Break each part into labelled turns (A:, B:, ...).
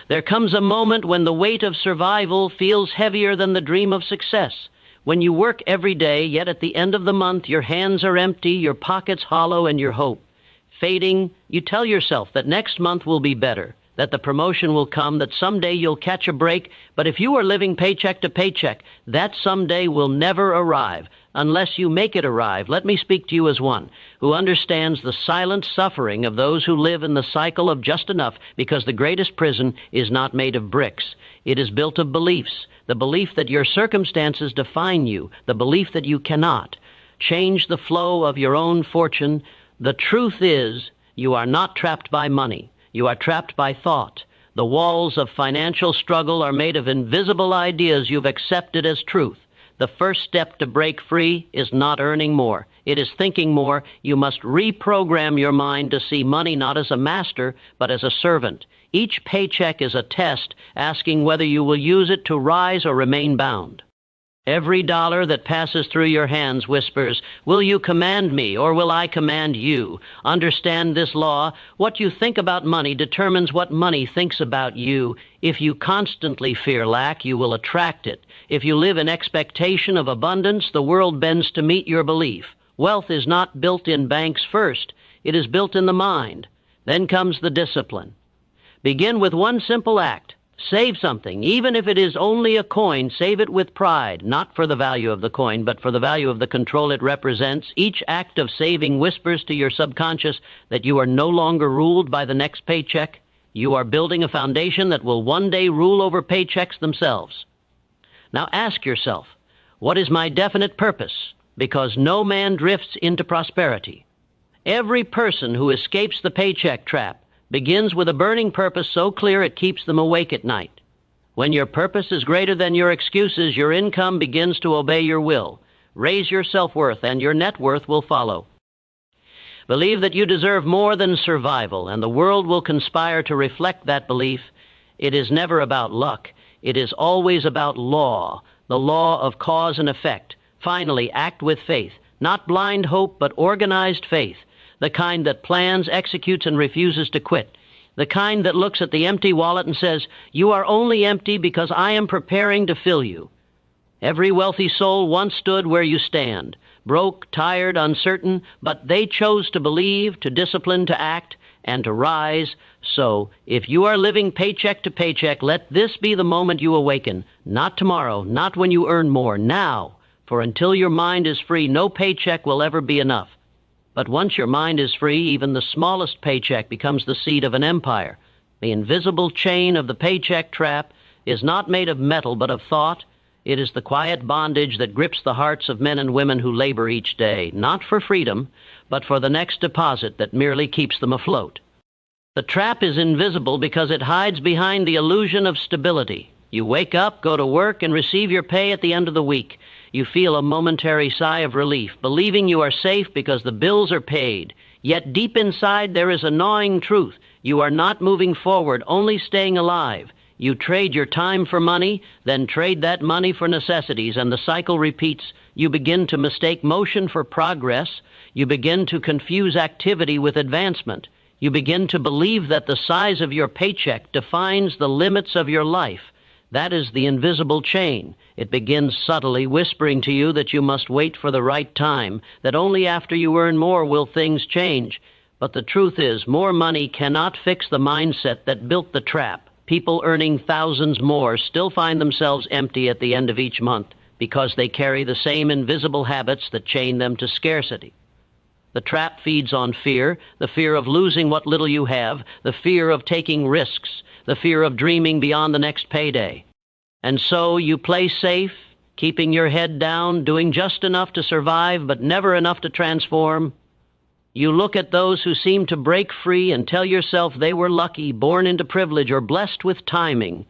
A: There comes a moment when the weight of survival feels heavier than the dream of success. When you work every day, yet at the end of the month your hands are empty, your pockets hollow, and your hope fading, you tell yourself that next month will be better, that the promotion will come, that someday you'll catch a break. But if you are living paycheck to paycheck, that someday will never arrive unless you make it arrive. Let me speak to you as one who understands the silent suffering of those who live in the cycle of just enough, because the greatest prison is not made of bricks. It is built of beliefs, the belief that your circumstances define you, the belief that you cannot change the flow of your own fortune. The truth is, you are not trapped by money. You are trapped by thought. The walls of financial struggle are made of invisible ideas you've accepted as truth. The first step to break free is not earning more. It is thinking more. You must reprogram your mind to see money not as a master, but as a servant. Each paycheck is a test asking whether you will use it to rise or remain bound. Every dollar that passes through your hands whispers, "Will you command me, or will I command you?" Understand this law. What you think about money determines what money thinks about you. If you constantly fear lack, you will attract it. If you live in expectation of abundance, the world bends to meet your belief. Wealth is not built in banks first. It is built in the mind. Then comes the discipline. Begin with one simple act. Save something. Even if it is only a coin, save it with pride, not for the value of the coin, but for the value of the control it represents. Each act of saving whispers to your subconscious that you are no longer ruled by the next paycheck. You are building a foundation that will one day rule over paychecks themselves. Now ask yourself, what is my definite purpose? Because no man drifts into prosperity. Every person who escapes the paycheck trap begins with a burning purpose so clear it keeps them awake at night. When your purpose is greater than your excuses, your income begins to obey your will. Raise your self-worth, and your net worth will follow. Believe that you deserve more than survival, and the world will conspire to reflect that belief. It is never about luck. It is always about law, the law of cause and effect. Finally, act with faith, not blind hope, but organized faith. The kind that plans, executes, and refuses to quit. The kind that looks at the empty wallet and says, "You are only empty because I am preparing to fill you." Every wealthy soul once stood where you stand, broke, tired, uncertain, but they chose to believe, to discipline, to act, and to rise. So, if you are living paycheck to paycheck, let this be the moment you awaken. Not tomorrow, not when you earn more, now. For until your mind is free, no paycheck will ever be enough. But once your mind is free, even the smallest paycheck becomes the seed of an empire. The invisible chain of the paycheck trap is not made of metal but of thought. It is the quiet bondage that grips the hearts of men and women who labor each day, not for freedom, but for the next deposit that merely keeps them afloat. The trap is invisible because it hides behind the illusion of stability. You wake up, go to work, and receive your pay at the end of the week. You feel a momentary sigh of relief, believing you are safe because the bills are paid. Yet deep inside there is a gnawing truth. You are not moving forward, only staying alive. You trade your time for money, then trade that money for necessities, and the cycle repeats. You begin to mistake motion for progress. You begin to confuse activity with advancement. You begin to believe that the size of your paycheck defines the limits of your life. That is the invisible chain. It begins subtly whispering to you that you must wait for the right time, that only after you earn more will things change. But the truth is, more money cannot fix the mindset that built the trap. People earning thousands more still find themselves empty at the end of each month because they carry the same invisible habits that chain them to scarcity. The trap feeds on fear, the fear of losing what little you have, the fear of taking risks, the fear of dreaming beyond the next payday. And so you play safe, keeping your head down, doing just enough to survive, but never enough to transform. You look at those who seem to break free and tell yourself they were lucky, born into privilege, or blessed with timing.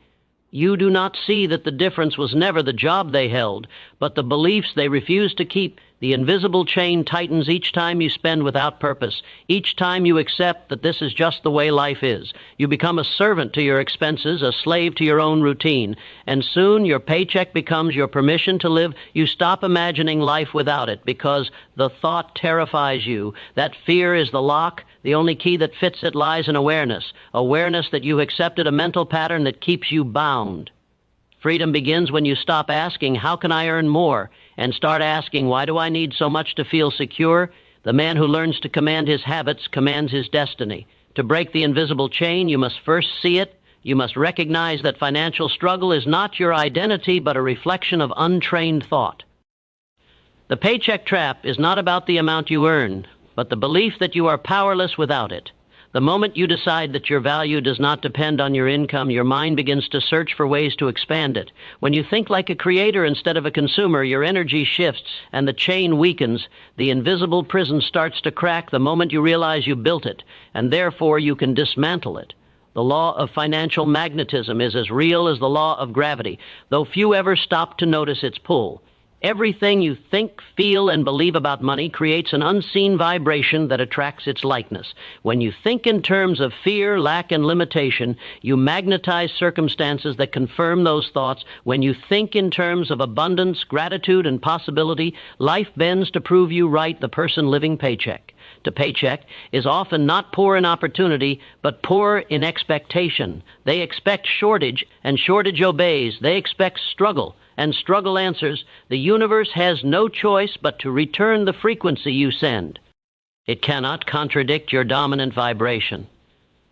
A: You do not see that the difference was never the job they held, but the beliefs they refused to keep. The invisible chain tightens each time you spend without purpose, each time you accept that this is just the way life is. You become a servant to your expenses, a slave to your own routine, and soon your paycheck becomes your permission to live. You stop imagining life without it because the thought terrifies you. That fear is the lock. The only key that fits it lies in awareness, awareness that you accepted a mental pattern that keeps you bound. Freedom begins when you stop asking, how can I earn more? And start asking, why do I need so much to feel secure? The man who learns to command his habits commands his destiny. To break the invisible chain, you must first see it. You must recognize that financial struggle is not your identity, but a reflection of untrained thought. The paycheck trap is not about the amount you earn, but the belief that you are powerless without it. The moment you decide that your value does not depend on your income, your mind begins to search for ways to expand it. When you think like a creator instead of a consumer, your energy shifts and the chain weakens. The invisible prison starts to crack the moment you realize you built it, and therefore you can dismantle it. The law of financial magnetism is as real as the law of gravity, though few ever stop to notice its pull. Everything you think, feel, and believe about money creates an unseen vibration that attracts its likeness. When you think in terms of fear, lack, and limitation, you magnetize circumstances that confirm those thoughts. When you think in terms of abundance, gratitude, and possibility, life bends to prove you right. The person living paycheck to paycheck is often not poor in opportunity, but poor in expectation. They expect shortage, and shortage obeys. They expect struggle, and struggle answers. The universe has no choice but to return the frequency you send. It cannot contradict your dominant vibration.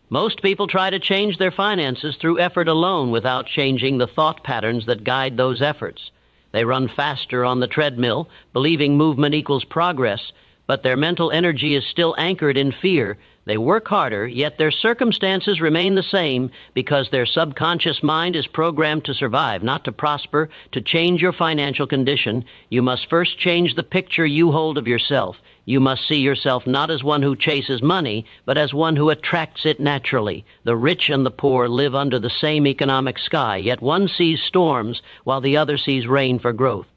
A: Most people try to change their finances through effort alone without changing the thought patterns that guide those efforts. They run faster on the treadmill, believing movement equals progress, but their mental energy is still anchored in fear. They work harder, yet their circumstances remain the same because their subconscious mind is programmed to survive, not to prosper. To change your financial condition, you must first change the picture you hold of yourself. You must see yourself not as one who chases money, but as one who attracts it naturally. The rich and the poor live under the same economic sky, yet one sees storms while the other sees rain for growth.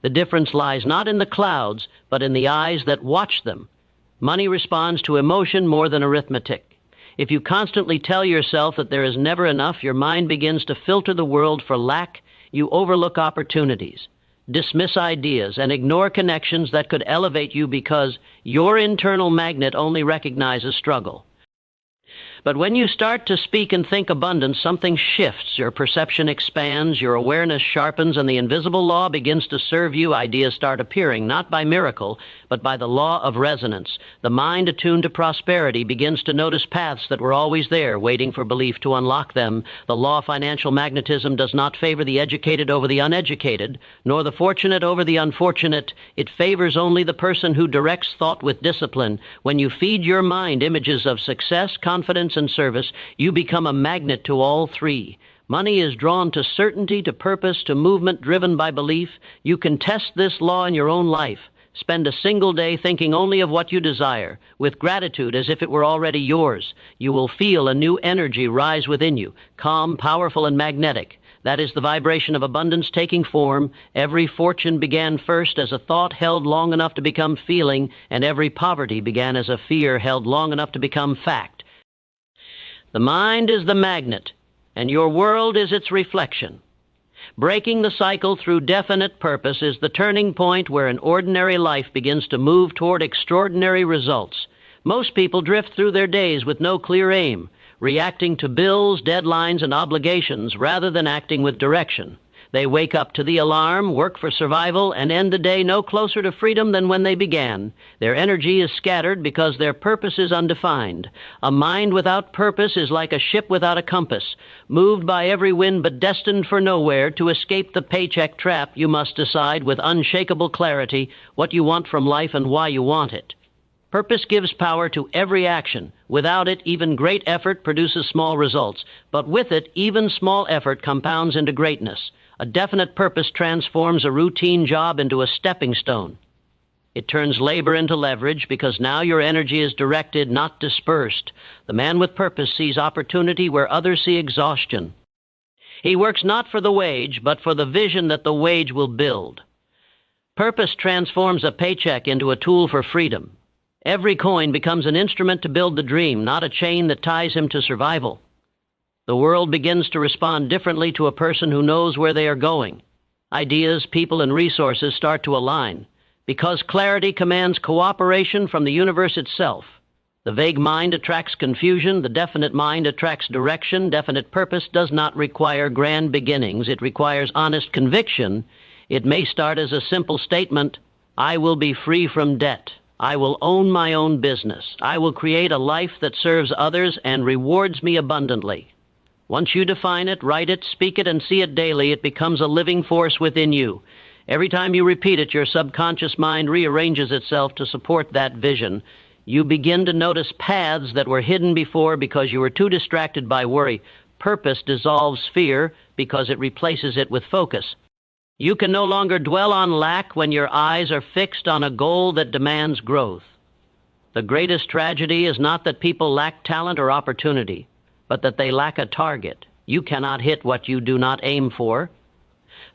A: The difference lies not in the clouds, but in the eyes that watch them. Money responds to emotion more than arithmetic. If you constantly tell yourself that there is never enough, your mind begins to filter the world for lack. You overlook opportunities, dismiss ideas, and ignore connections that could elevate you because your internal magnet only recognizes struggle. But when you start to speak and think abundance, something shifts. Your perception expands, your awareness sharpens, and the invisible law begins to serve you. Ideas start appearing, not by miracle, but by the law of resonance. The mind attuned to prosperity begins to notice paths that were always there, waiting for belief to unlock them. The law of financial magnetism does not favor the educated over the uneducated, nor the fortunate over the unfortunate. It favors only the person who directs thought with discipline. When you feed your mind images of success, confidence, and service, you become a magnet to all three. Money is drawn to certainty, to purpose, to movement driven by belief. You can test this law in your own life. Spend a single day thinking only of what you desire, with gratitude as if it were already yours. You will feel a new energy rise within you, calm, powerful, and magnetic. That is the vibration of abundance taking form. Every fortune began first as a thought held long enough to become feeling, and every poverty began as a fear held long enough to become fact. The mind is the magnet, and your world is its reflection. Breaking the cycle through definite purpose is the turning point where an ordinary life begins to move toward extraordinary results. Most people drift through their days with no clear aim, reacting to bills, deadlines, and obligations rather than acting with direction. They wake up to the alarm, work for survival, and end the day no closer to freedom than when they began. Their energy is scattered because their purpose is undefined. A mind without purpose is like a ship without a compass, moved by every wind but destined for nowhere. To escape the paycheck trap, you must decide with unshakable clarity what you want from life and why you want it. Purpose gives power to every action. Without it, even great effort produces small results. But with it, even small effort compounds into greatness. A definite purpose transforms a routine job into a stepping stone. It turns labor into leverage because now your energy is directed, not dispersed. The man with purpose sees opportunity where others see exhaustion. He works not for the wage, but for the vision that the wage will build. Purpose transforms a paycheck into a tool for freedom. Every coin becomes an instrument to build the dream, not a chain that ties him to survival. The world begins to respond differently to a person who knows where they are going. Ideas, people, and resources start to align, because clarity commands cooperation from the universe itself. The vague mind attracts confusion, the definite mind attracts direction. Definite purpose does not require grand beginnings. It requires honest conviction. It may start as a simple statement, I will be free from debt. I will own my own business. I will create a life that serves others and rewards me abundantly. Once you define it, write it, speak it, and see it daily, it becomes a living force within you. Every time you repeat it, your subconscious mind rearranges itself to support that vision. You begin to notice paths that were hidden before because you were too distracted by worry. Purpose dissolves fear because it replaces it with focus. You can no longer dwell on lack when your eyes are fixed on a goal that demands growth. The greatest tragedy is not that people lack talent or opportunity, but that they lack a target. You cannot hit what you do not aim for.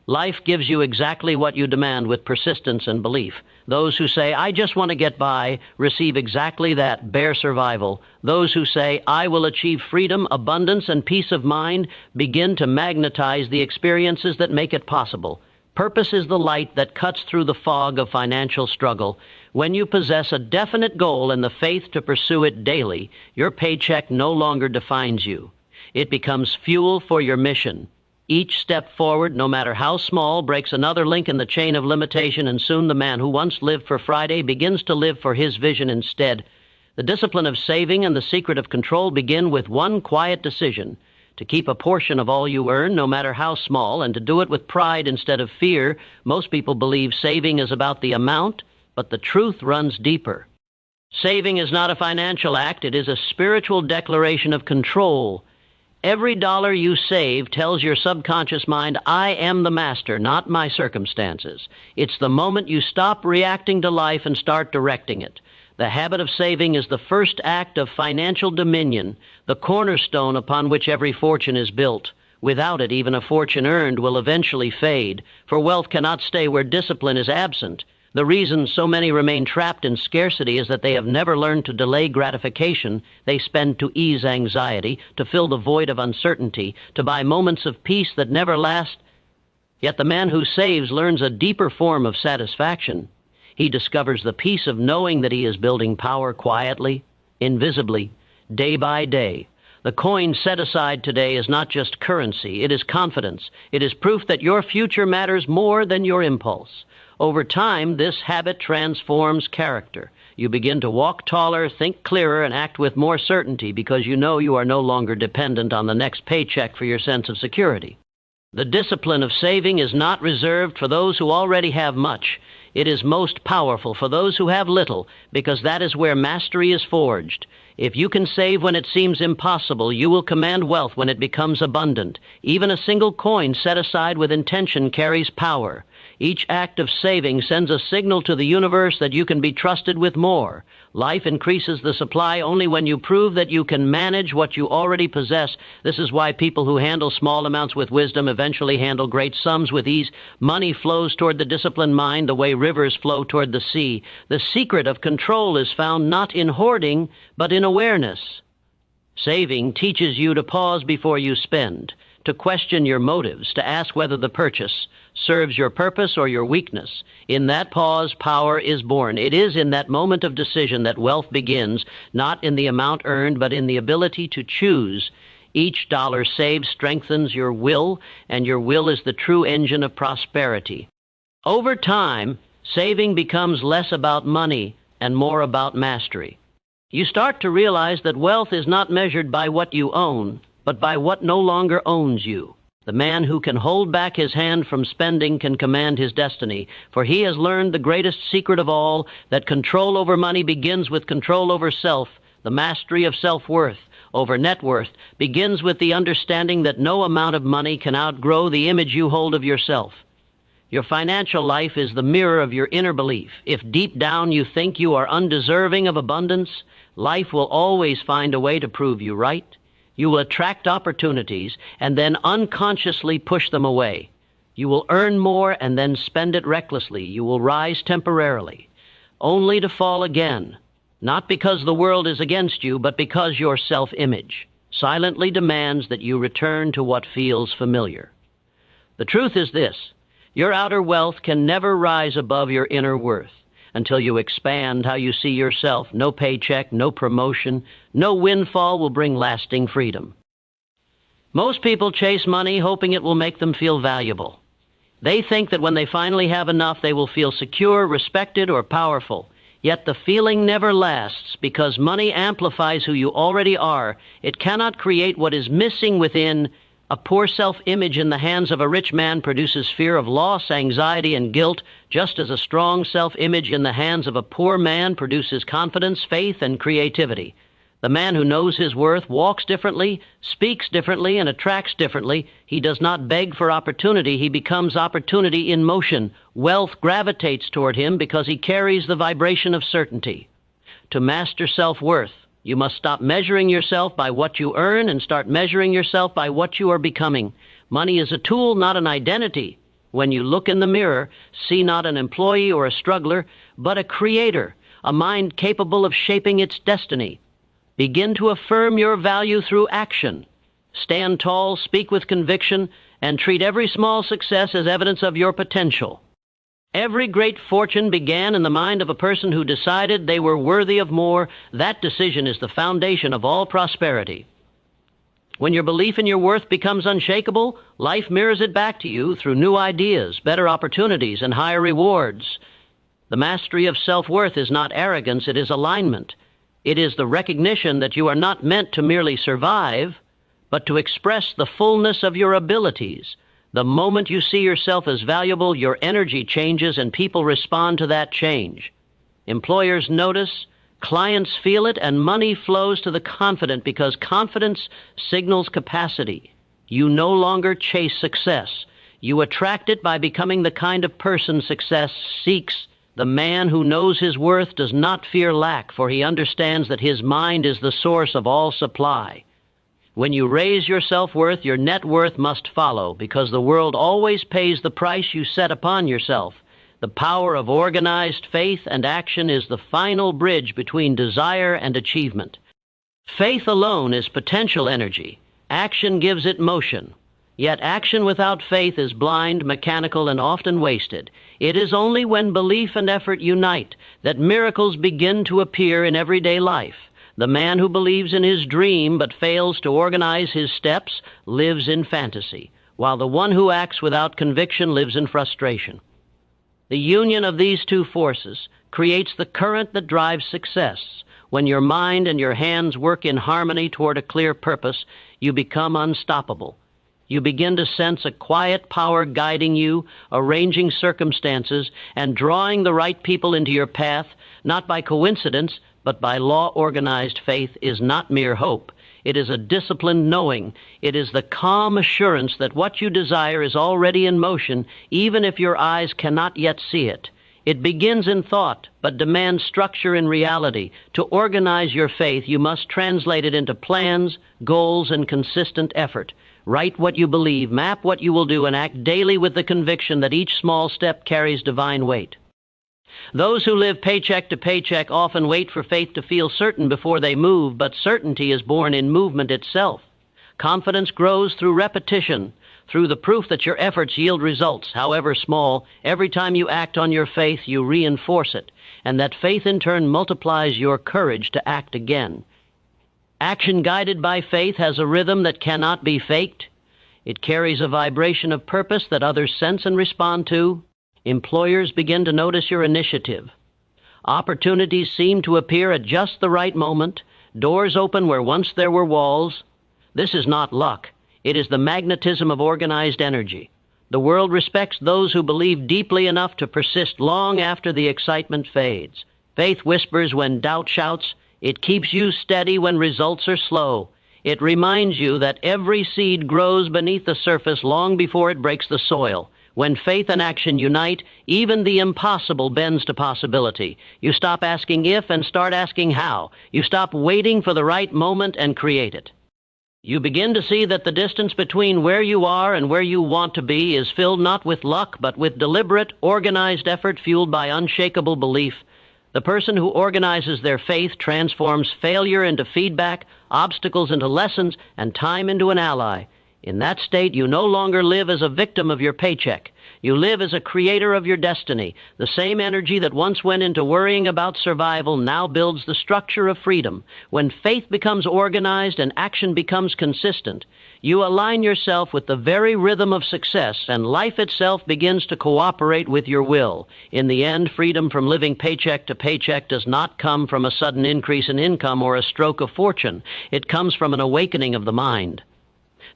A: Life gives you exactly what you demand with persistence and belief. Those who say, I just want to get by, receive exactly that, bare survival. Those who say, I will achieve freedom, abundance, and peace of mind, begin to magnetize the experiences that make it possible. Purpose is the light that cuts through the fog of financial struggle. When you possess a definite goal and the faith to pursue it daily, your paycheck no longer defines you. It becomes fuel for your mission. Each step forward, no matter how small, breaks another link in the chain of limitation, and soon the man who once lived for Friday begins to live for his vision instead. The discipline of saving and the secret of control begin with one quiet decision: to keep a portion of all you earn, no matter how small, and to do it with pride instead of fear. Most people believe saving is about the amount, but the truth runs deeper. Saving is not a financial act, it is a spiritual declaration of control. Every dollar you save tells your subconscious mind, I am the master, not my circumstances. It's the moment you stop reacting to life and start directing it. The habit of saving is the first act of financial dominion, the cornerstone upon which every fortune is built. Without it, even a fortune earned will eventually fade, for wealth cannot stay where discipline is absent. The reason so many remain trapped in scarcity is that they have never learned to delay gratification. They spend to ease anxiety, to fill the void of uncertainty, to buy moments of peace that never last. Yet the man who saves learns a deeper form of satisfaction. He discovers the peace of knowing that he is building power quietly, invisibly, day by day. The coin set aside today is not just currency, it is confidence. It is proof that your future matters more than your impulse. Over time, this habit transforms character. You begin to walk taller, think clearer, and act with more certainty because you know you are no longer dependent on the next paycheck for your sense of security. The discipline of saving is not reserved for those who already have much. It is most powerful for those who have little, because that is where mastery is forged. If you can save when it seems impossible, you will command wealth when it becomes abundant. Even a single coin set aside with intention carries power. Each act of saving sends a signal to the universe that you can be trusted with more. Life increases the supply only when you prove that you can manage what you already possess. This is why people who handle small amounts with wisdom eventually handle great sums with ease. Money flows toward the disciplined mind the way rivers flow toward the sea. The secret of control is found not in hoarding, but in awareness. Saving teaches you to pause before you spend, to question your motives, to ask whether the purchase serves your purpose or your weakness. In that pause, power is born. It is in that moment of decision that wealth begins, not in the amount earned, but in the ability to choose. Each dollar saved strengthens your will, and your will is the true engine of prosperity. Over time, saving becomes less about money and more about mastery. You start to realize that wealth is not measured by what you own, but by what no longer owns you. The man who can hold back his hand from spending can command his destiny, for he has learned the greatest secret of all, that control over money begins with control over self. The mastery of self-worth over net worth begins with the understanding that no amount of money can outgrow the image you hold of yourself. Your financial life is the mirror of your inner belief. If deep down you think you are undeserving of abundance, life will always find a way to prove you right. You will attract opportunities and then unconsciously push them away. You will earn more and then spend it recklessly. You will rise temporarily, only to fall again, not because the world is against you, but because your self-image silently demands that you return to what feels familiar. The truth is this: your outer wealth can never rise above your inner worth until you expand how you see yourself. No paycheck, no promotion, no windfall will bring lasting freedom. Most people chase money hoping it will make them feel valuable. They think that when they finally have enough, they will feel secure, respected, or powerful. Yet the feeling never lasts because money amplifies who you already are. It cannot create what is missing within. A poor self-image in the hands of a rich man produces fear of loss, anxiety, and guilt, just as a strong self-image in the hands of a poor man produces confidence, faith, and creativity. The man who knows his worth walks differently, speaks differently, and attracts differently. He does not beg for opportunity. He becomes opportunity in motion. Wealth gravitates toward him because he carries the vibration of certainty. To master self-worth, you must stop measuring yourself by what you earn and start measuring yourself by what you are becoming. Money is a tool, not an identity. When you look in the mirror, see not an employee or a struggler, but a creator, a mind capable of shaping its destiny. Begin to affirm your value through action. Stand tall, speak with conviction, and treat every small success as evidence of your potential. Every great fortune began in the mind of a person who decided they were worthy of more. That decision is the foundation of all prosperity. When your belief in your worth becomes unshakable, life mirrors it back to you through new ideas, better opportunities, and higher rewards. The mastery of self-worth is not arrogance, it is alignment. It is the recognition that you are not meant to merely survive, but to express the fullness of your abilities. The moment you see yourself as valuable, your energy changes and people respond to that change. Employers notice, clients feel it, and money flows to the confident because confidence signals capacity. You no longer chase success. You attract it by becoming the kind of person success seeks. The man who knows his worth does not fear lack, for he understands that his mind is the source of all supply. When you raise your self-worth, your net worth must follow, because the world always pays the price you set upon yourself. The power of organized faith and action is the final bridge between desire and achievement. Faith alone is potential energy. Action gives it motion. Yet action without faith is blind, mechanical, and often wasted. It is only when belief and effort unite that miracles begin to appear in everyday life. The man who believes in his dream but fails to organize his steps lives in fantasy, while the one who acts without conviction lives in frustration. The union of these two forces creates the current that drives success. When your mind and your hands work in harmony toward a clear purpose, you become unstoppable. You begin to sense a quiet power guiding you, arranging circumstances, and drawing the right people into your path, not by coincidence, but by law-organized faith. Is not mere hope. It is a disciplined knowing. It is the calm assurance that what you desire is already in motion, even if your eyes cannot yet see it. It begins in thought, but demands structure in reality. To organize your faith, you must translate it into plans, goals, and consistent effort. Write what you believe, map what you will do, and act daily with the conviction that each small step carries divine weight. Those who live paycheck to paycheck often wait for faith to feel certain before they move, but certainty is born in movement itself. Confidence grows through repetition, through the proof that your efforts yield results, however small. Every time you act on your faith, you reinforce it, and that faith in turn multiplies your courage to act again. Action guided by faith has a rhythm that cannot be faked. It carries a vibration of purpose that others sense and respond to. Employers begin to notice your initiative. Opportunities seem to appear at just the right moment. Doors open where once there were walls. This is not luck. It is the magnetism of organized energy. The world respects those who believe deeply enough to persist long after the excitement fades. Faith whispers when doubt shouts. It keeps you steady when results are slow. It reminds you that every seed grows beneath the surface long before it breaks the soil. When faith and action unite, even the impossible bends to possibility. You stop asking if and start asking how. You stop waiting for the right moment and create it. You begin to see that the distance between where you are and where you want to be is filled not with luck, but with deliberate, organized effort fueled by unshakable belief. The person who organizes their faith transforms failure into feedback, obstacles into lessons, and time into an ally. In that state, you no longer live as a victim of your paycheck. You live as a creator of your destiny. The same energy that once went into worrying about survival now builds the structure of freedom. When faith becomes organized and action becomes consistent, you align yourself with the very rhythm of success, and life itself begins to cooperate with your will. In the end, freedom from living paycheck to paycheck does not come from a sudden increase in income or a stroke of fortune. It comes from an awakening of the mind.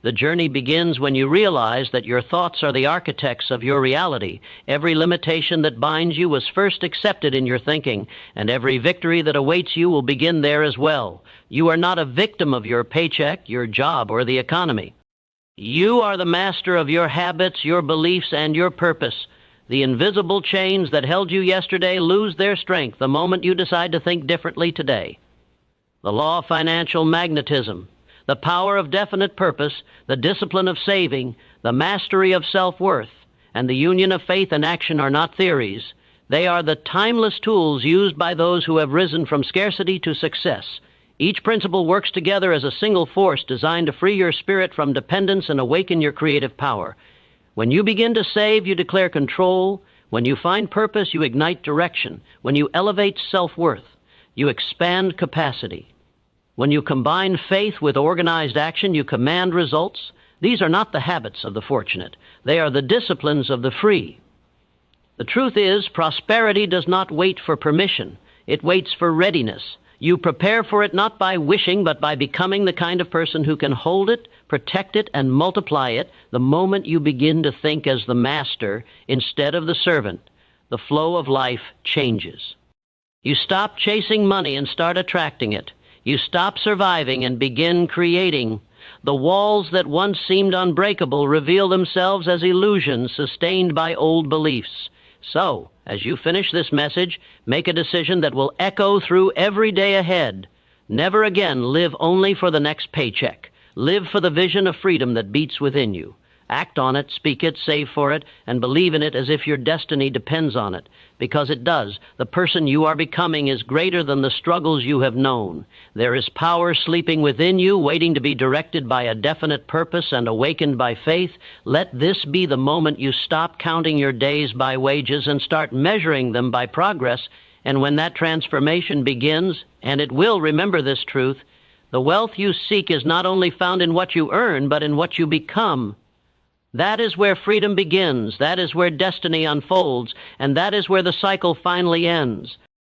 A: The journey begins when you realize that your thoughts are the architects of your reality. Every limitation that binds you was first accepted in your thinking, and every victory that awaits you will begin there as well. You are not a victim of your paycheck, your job, or the economy. You are the master of your habits, your beliefs, and your purpose. The invisible chains that held you yesterday lose their strength the moment you decide to think differently today. The law of financial magnetism, the power of definite purpose, the discipline of saving, the mastery of self-worth, and the union of faith and action are not theories. They are the timeless tools used by those who have risen from scarcity to success. Each principle works together as a single force designed to free your spirit from dependence and awaken your creative power. When you begin to save, you declare control. When you find purpose, you ignite direction. When you elevate self-worth, you expand capacity. When you combine faith with organized action, you command results. These are not the habits of the fortunate. They are the disciplines of the free. The truth is, prosperity does not wait for permission. It waits for readiness. You prepare for it not by wishing, but by becoming the kind of person who can hold it, protect it, and multiply it the moment you begin to think as the master instead of the servant. The flow of life changes. You stop chasing money and start attracting it. You stop surviving and begin creating. The walls that once seemed unbreakable reveal themselves as illusions sustained by old beliefs. So, as you finish this message, make a decision that will echo through every day ahead. Never again live only for the next paycheck. Live for the vision of freedom that beats within you. Act on it, speak it, save for it, and believe in it as if your destiny depends on it. Because it does. The person you are becoming is greater than the struggles you have known. There is power sleeping within you, waiting to be directed by a definite purpose and awakened by faith. Let this be the moment you stop counting your days by wages and start measuring them by progress. And when that transformation begins, and it will, remember this truth, the wealth you seek is not only found in what you earn, but in what you become. That is where freedom begins, that is where destiny unfolds, and that is where the cycle finally ends.